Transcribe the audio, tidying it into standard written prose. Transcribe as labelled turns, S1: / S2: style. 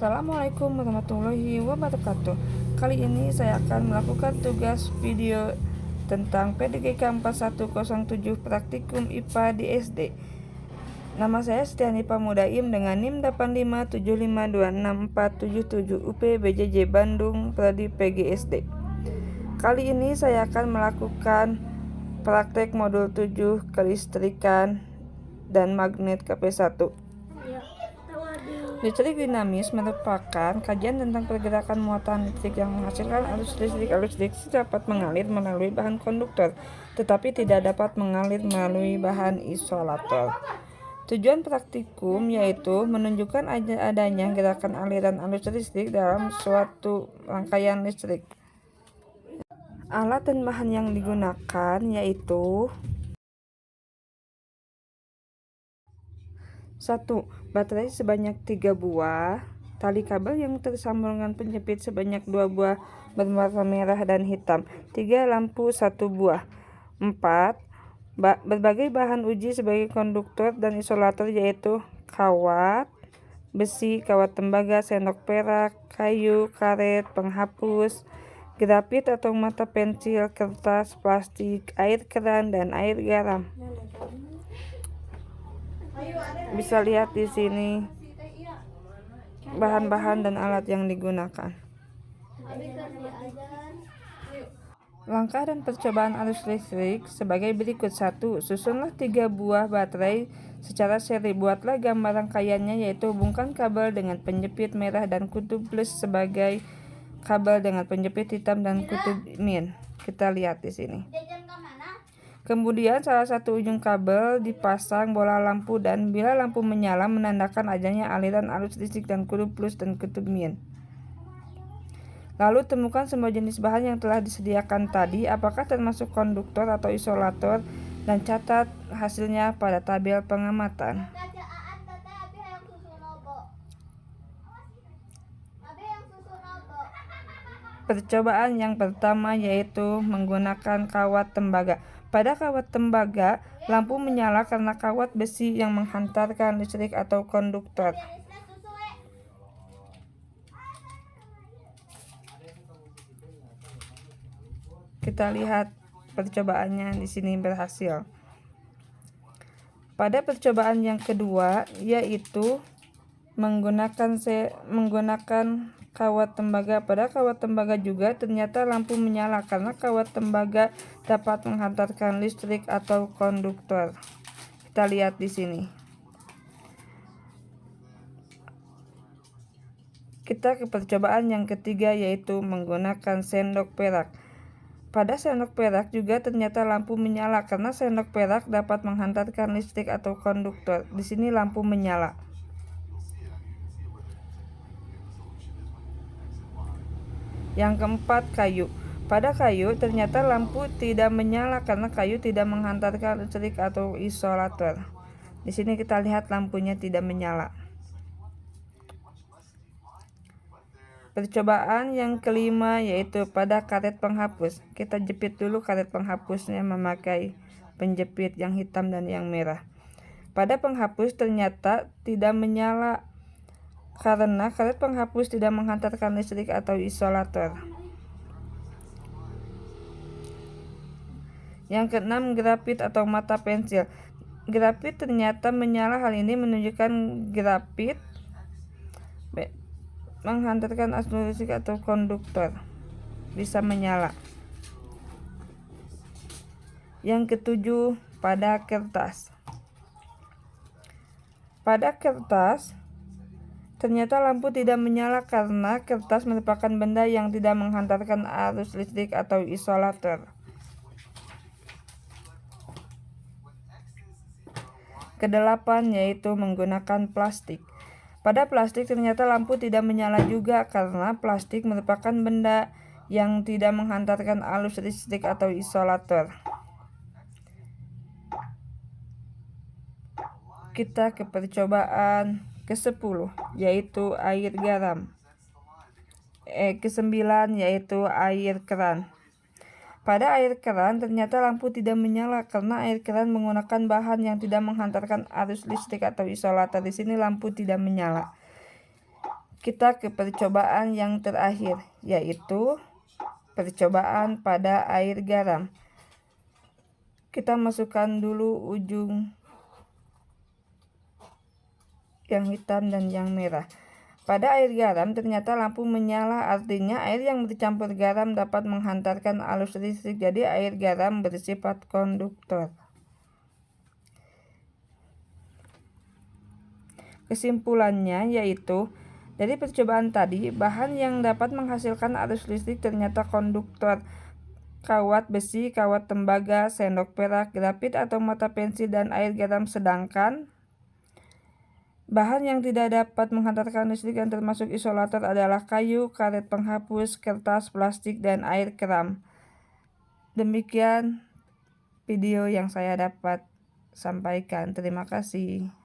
S1: Assalamualaikum warahmatullahi wabarakatuh. Kali ini saya akan melakukan tugas video tentang PDGK 4107 Praktikum IPA di SD. Nama saya Setiani Pamudaim dengan NIM 857526477 UP BJJ Bandung Pradi PGSD. Kali ini saya akan melakukan praktek modul 7 kelistrikan dan magnet KP1. Listrik dinamis merupakan kajian tentang pergerakan muatan listrik yang menghasilkan arus listrik. Arus listrik dapat mengalir melalui bahan konduktor, tetapi tidak dapat mengalir melalui bahan isolator. Tujuan praktikum yaitu menunjukkan adanya gerakan aliran arus listrik dalam suatu rangkaian listrik. Alat dan bahan yang digunakan yaitu 1. Baterai sebanyak 3 buah, tali kabel yang tersambung dengan penjepit sebanyak 2 buah berwarna merah dan hitam, 3 lampu 1 buah, 4. Berbagai bahan uji sebagai konduktor dan isolator yaitu kawat, besi, kawat tembaga, sendok perak, kayu, karet, penghapus, grafit atau mata pensil, kertas, plastik, air keran, dan air garam. Bisa lihat di sini bahan-bahan dan alat yang digunakan. Langkah dan percobaan arus listrik sebagai berikut. 1. Susunlah 3 buah baterai secara seri. Buatlah gambar rangkaiannya, yaitu hubungkan kabel dengan penjepit merah dan kutub plus sebagai kabel dengan penjepit hitam dan kutub min. Kita lihat di sini. Kemudian salah satu ujung kabel dipasang bola lampu dan bila lampu menyala menandakan adanya aliran arus listrik dan kutub plus dan kutub min. Lalu temukan semua jenis bahan yang telah disediakan tadi, apakah termasuk konduktor atau isolator, dan catat hasilnya pada tabel pengamatan. Percobaan yang pertama yaitu menggunakan kawat tembaga. Pada kawat tembaga, lampu menyala karena kawat besi yang menghantarkan listrik atau konduktor. Kita lihat percobaannya di sini berhasil. Pada percobaan yang kedua yaitu menggunakan kawat tembaga. Pada kawat tembaga juga ternyata lampu menyala karena kawat tembaga dapat menghantarkan listrik atau konduktor. Kita lihat di sini. Kita ke percobaan yang ketiga yaitu menggunakan sendok perak. Pada sendok perak juga ternyata lampu menyala karena sendok perak dapat menghantarkan listrik atau konduktor. Di sini lampu menyala. Yang keempat, kayu. Pada kayu ternyata lampu tidak menyala karena kayu tidak menghantarkan listrik atau isolator. Di sini kita lihat lampunya tidak menyala. Percobaan yang kelima yaitu pada karet penghapus. Kita jepit dulu karet penghapusnya memakai penjepit yang hitam dan yang merah. Pada penghapus ternyata tidak menyala karena karet penghapus tidak menghantarkan listrik atau isolator. Yang keenam, grafit atau mata pensil. Grafit ternyata menyala. Hal ini menunjukkan grafit menghantarkan arus listrik atau konduktor, bisa menyala. Yang ketujuh, pada kertas. Pada kertas ternyata lampu tidak menyala karena kertas merupakan benda yang tidak menghantarkan arus listrik atau isolator. Kedelapan yaitu menggunakan plastik. Pada plastik ternyata lampu tidak menyala juga karena plastik merupakan benda yang tidak menghantarkan arus listrik atau isolator. Kita ke percobaan ke-10 yaitu air garam. Ke-9 yaitu air keran. Pada air keran ternyata lampu tidak menyala karena air keran menggunakan bahan yang tidak menghantarkan arus listrik atau isolator. Di sini lampu tidak menyala. Kita ke percobaan yang terakhir, yaitu percobaan pada air garam. Kita masukkan dulu ujung yang hitam dan yang merah. Pada air garam ternyata lampu menyala, artinya air yang bercampur garam dapat menghantarkan arus listrik, jadi air garam bersifat konduktor. Kesimpulannya yaitu, dari percobaan tadi, bahan yang dapat menghasilkan arus listrik ternyata konduktor. Kawat besi, kawat tembaga, sendok perak, grafit atau mata pensil, dan air garam. Sedangkan bahan yang tidak dapat menghantarkan listrik yang termasuk isolator adalah kayu, karet penghapus, kertas, plastik, dan air keram. Demikian video yang saya dapat sampaikan. Terima kasih.